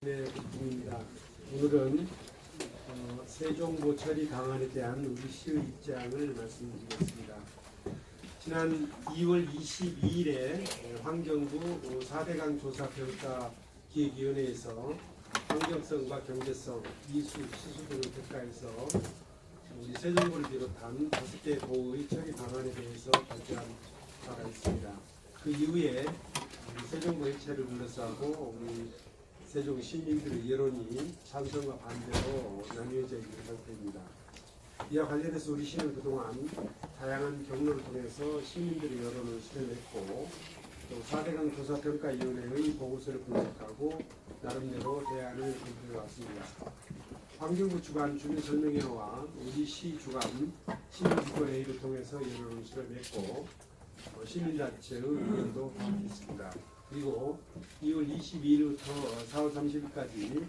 네, 입니다. 오늘은 세종보 처리 방안에 대한 우리 시의 입장을 말씀드리겠습니다. 지난 2월 22일에 환경부 4대강 조사평가 기획위원회에서 환경성과 경제성, 이수, 시수 등을 평가해서 우리 세종보를 비롯한 5개 보의 처리 방안에 대해서 발표한 바가 있습니다. 그 이후에 세종보 해체를 둘러싸고 우리 세종 시민들의 여론이 찬성과 반대로 나뉘어져 있는 상태입니다. 이와 관련해서 우리 시는 그동안 다양한 경로를 통해서 시민들의 여론을 수렴했고 또 4대강 조사평가위원회의 보고서를 분석하고 나름대로 대안을 검토해 왔습니다. 환경부 주관 주민설명회와 우리 시 주관 시민주권회의를 통해서 여론을 수렴했고 시민단체의 의견도 파악했습니다. 그리고 2월 22일부터 4월 30일까지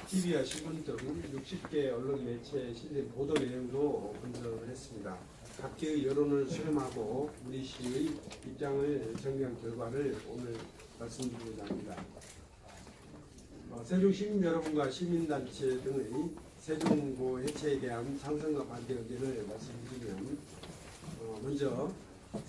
TV와 신문 등 60개 언론 매체에 실린 보도 내용도 분석을 했습니다. 각계의 여론을 수렴하고 우리 시의 입장을 정리한 결과를 오늘 말씀드리고자 합니다. 세종 시민 여러분과 시민단체 등의 세종보 해체에 대한 찬성과 반대 의견을 말씀드리면 먼저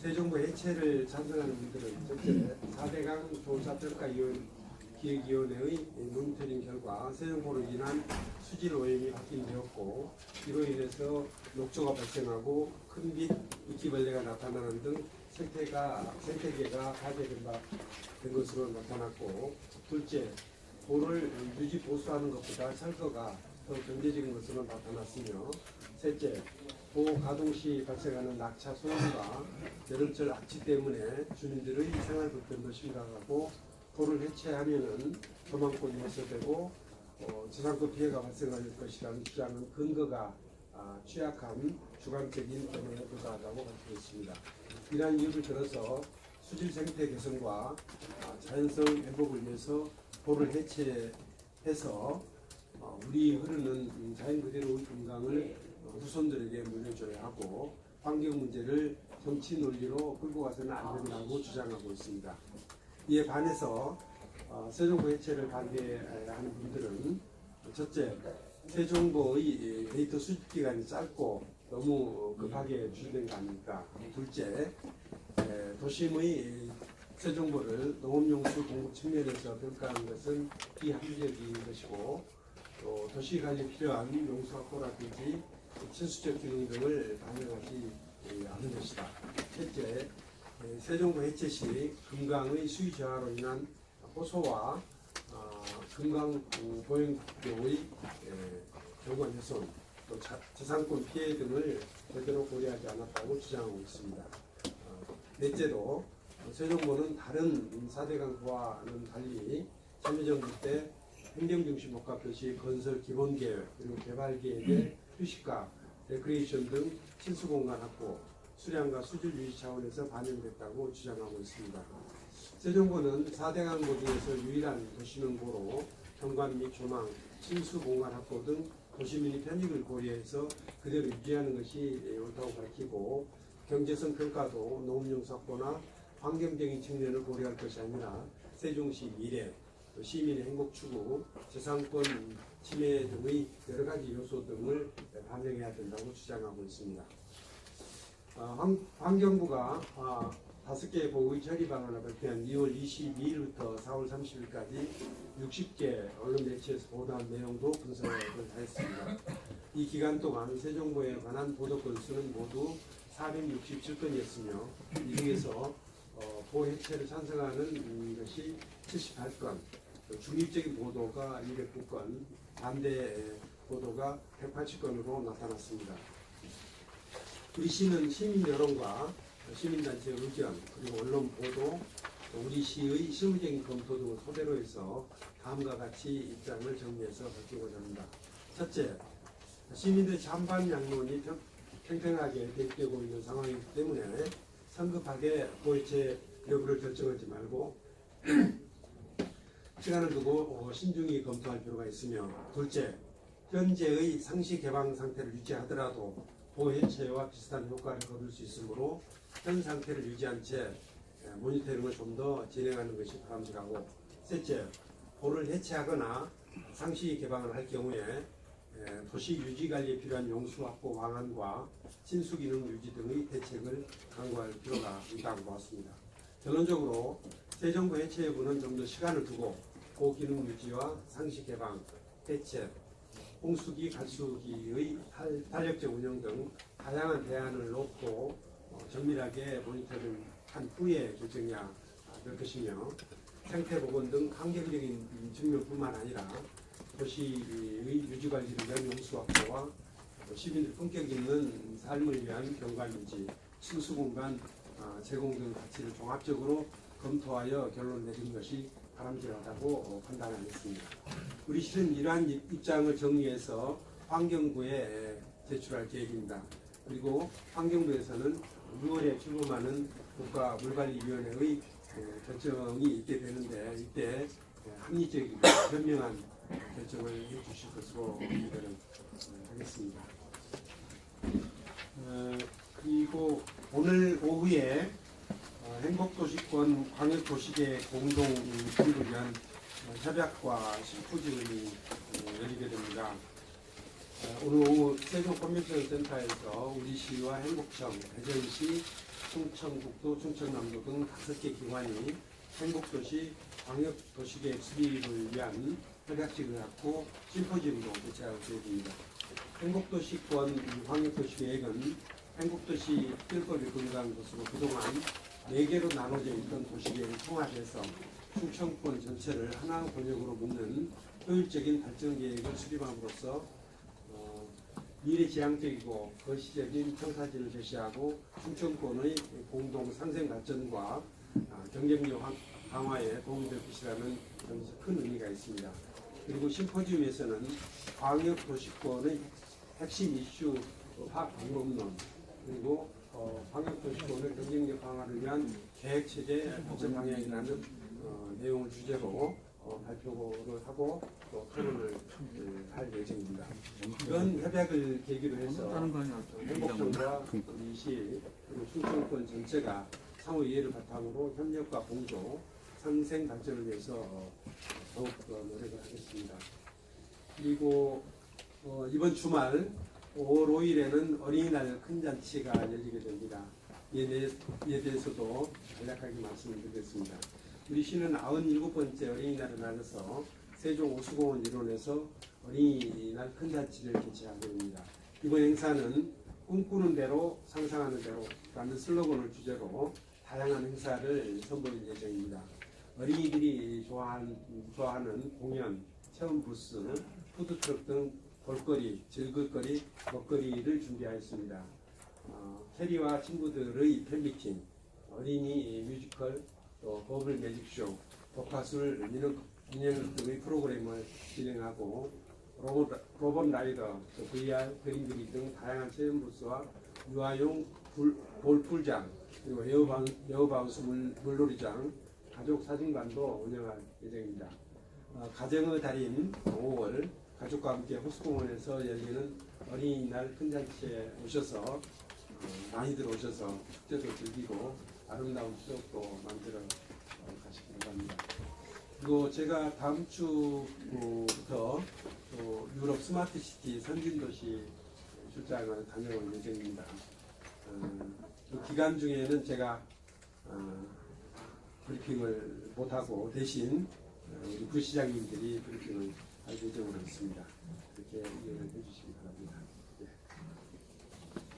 세종보 해체를 찬성하는 분들은 첫째 4대강 조사평가기획위원회의 모니터링 결과 세종보로 인한 수질 오염이 확인되었고 이로 인해서 녹조가 발생하고 큰빛 이끼벌레가 나타나는 등 생태계가 파괴된 것으로 나타났고 둘째 보를 유지 보수하는 것보다 철거가 더 경제적인 것으로 나타났으며 셋째 보 가동 시 발생하는 낙차 소음과 여름철 악취 때문에 주민들의 생활 불편도 심각하고 보를 해체하면은 조망권이 해소되고 저상권 피해가 발생할 것이라는 주장은 근거가 취약한 주관적인 견해에 불과하다고 밝혔습니다. 이러한 이유를 들어서 수질 생태 개선과 자연성 회복을 위해서 보를 해체해서 우리 흐르는 자연 그대로의 건강을 후손들에게 물려줘야 하고 환경 문제를 정치 논리로 끌고 가서는 안 된다고 주장하고 있습니다. 이에 반해서 세종보 해체를 반대하는 분들은 첫째, 세종보의 데이터 수집 기간이 짧고 너무 급하게 추진된 거 아닙니까? 둘째, 도심의 세종보를 농업용수 공급 측면에서 평가하는 것은 비합리적인 것이고 또 도시관리에 필요한 용수 확보라든지 친수적 기능 등을 반영하지 않은 것이다. 셋째, 세종보 해체 시 금강의 수위 저하로 인한 호소와 금강 보행도의 경관 훼손, 또 저상권 피해 등을 제대로 고려하지 않았다고 주장하고 있습니다. 넷째로 세종보는 다른 4대강과는 달리 참여정부 때 행정중심 복합도시 건설 기본계획 그리고 개발계획의 휴식과 레크리에이션 등 친수공간 확보, 수량과 수질 유지 차원에서 반영됐다고 주장하고 있습니다. 세종보는 4대강보 중에서 유일한 도시명보로 경관 및 조망, 친수공간 확보 등 도시민의 편익을 고려해서 그대로 유지하는 것이 옳다고 밝히고 경제성 평가도 농업용수 확보나 환경적인 측면을 고려할 것이 아니라 세종시 미래, 시민의 행복 추구, 저상권 침해 등의 여러 가지 요소 등을 반영해야 된다고 주장하고 있습니다. 환경부가 5개의 보의 처리 방안을 발표한 2월 22일부터 4월 30일까지 60개 언론 매체에서 보도한 내용도 분석을 하였습니다. 이 기간 동안 세종보에 관한 보도 건수는 모두 467건이었으며 이 중에서 보 해체를 찬성하는 것이 78건, 중립적인 보도가 209건, 반대 보도가 180건으로 나타났습니다. 우리 시는 시민 여론과 시민단체 의견, 그리고 언론 보도, 우리 시의 실무적인 검토 등을 토대로 해서 다음과 같이 입장을 정리해서 밝히고자 합니다. 첫째, 시민들의 찬반 양론이 팽팽하게 대립되고 있는 상황이기 때문에 성급하게 보해체 여부를 결정하지 말고 시간을 두고 신중히 검토할 필요가 있으며 둘째, 현재의 상시 개방 상태를 유지하더라도 보해체와 비슷한 효과를 거둘 수 있으므로 현 상태를 유지한 채 모니터링을 좀 더 진행하는 것이 바람직하고 셋째, 보를 해체하거나 상시 개방을 할 경우에 도시 유지 관리에 필요한 용수 확보 방안과 신수 기능 유지 등의 대책을 강구할 필요가 있다고 보았습니다. 결론적으로 새 정부 해체 여부는 좀 더 시간을 두고 고기능 유지와 상시 개방, 해체, 홍수기, 가수기의 탄력적 운영 등 다양한 대안을 놓고 정밀하게 모니터링한 후에 결정해야 될 것이며, 생태 복원 등 환경적인 측면뿐만 아니라 도시의 유지 관리를 위한 용수 확보와 시민들 품격 있는 삶을 위한 경관 유지, 친수 공간 제공 등 가치를 종합적으로 검토하여 결론을 내린 것이 바람직하다고 판단하였습니다. 우리 시는 이러한 입장을 정리해서 환경부에 제출할 계획입니다. 그리고 환경부에서는 6월에 출범하는 국가물관리위원회의 결정이 있게 되는데, 이때 합리적이고 현명한 결정을 해주실 것으로 기대를 하겠습니다. 그리고 오늘 오후에 행복도시권 광역도시계 공동 수립을 위한 협약과 심포지움이 열리게 됩니다. 오늘 오후 세종 컨벤션 센터에서 우리 시와 행복청, 대전시, 충청북도, 충청남도 등 5개 기관이 행복도시 광역도시계획 수립을 위한 협약식을 갖고 심포지움도 개최할 계획입니다. 행복도시권 광역도시계획은 행복도시 뜰거리 건강 도시로 그동안 4개로 나눠져 있던 도시계획을 통합해서 충청권 전체를 하나 권역으로 묶는 효율적인 발전 계획을 수립함으로써 미래지향적이고 거시적인 청사진을 제시하고 충청권의 공동 상생 발전과 경쟁력 강화에 도움이 될 것이라는 점에서 큰 의미가 있습니다. 그리고 심포지움에서는 광역도시권의 핵심 이슈 파악 방법론, 그리고 광역도시권의 경쟁력 강화를 위한 계획체제 발전 방향이라는 내용을 주제로 발표를 하고 또 토론을 할 예정입니다. 이런 협약을 계기로 해서 행복정과 우리 시 그리고 충청권 전체가 상호 이해를 바탕으로 협력과 공조, 상생 발전을 위해서 더욱 노력을 하겠습니다. 그리고 이번 주말 5월 5일에는 어린이날 큰 잔치가 열리게 됩니다. 이에 대해서도 간략하게 말씀을 드리겠습니다. 우리 시는 97번째 어린이날을 맞아서 세종 오수공원 일원에서 어린이날 큰 잔치를 개최하게 됩니다. 이번 행사는 꿈꾸는 대로 상상하는 대로라는 슬로건을 주제로 다양한 행사를 선보일 예정입니다. 어린이들이 좋아하는 공연, 체험 부스, 푸드트럭 등 볼거리, 즐길거리, 먹거리를 준비하였습니다. 캐리와 친구들의 팬미팅, 어린이 뮤지컬, 또 버블 매직쇼, 독화술 인형 등의 프로그램을 진행하고 로봇 라이더, VR, 그림 그리기 등 다양한 체험 부스와 유아용 볼풀장, 그리고 에어바운스 물놀이장, 가족 사진관도 운영할 예정입니다. 가정의 달인 5월 가족과 함께 호수공원에서 열리는 어린이날 큰 잔치에 오셔서 많이들 오셔서 축제도 즐기고 아름다운 추억도 만들어 가시기 바랍니다. 그리고 제가 다음 주부터 또 유럽 스마트시티 선진도시 출장을 다녀올 예정입니다. 그 기간 중에는 제가 브리핑을 못하고 대신 우리 부시장님들이 브리핑을 할 예정으로 있습니다. 그렇게 이해를 해주시기 바랍니다.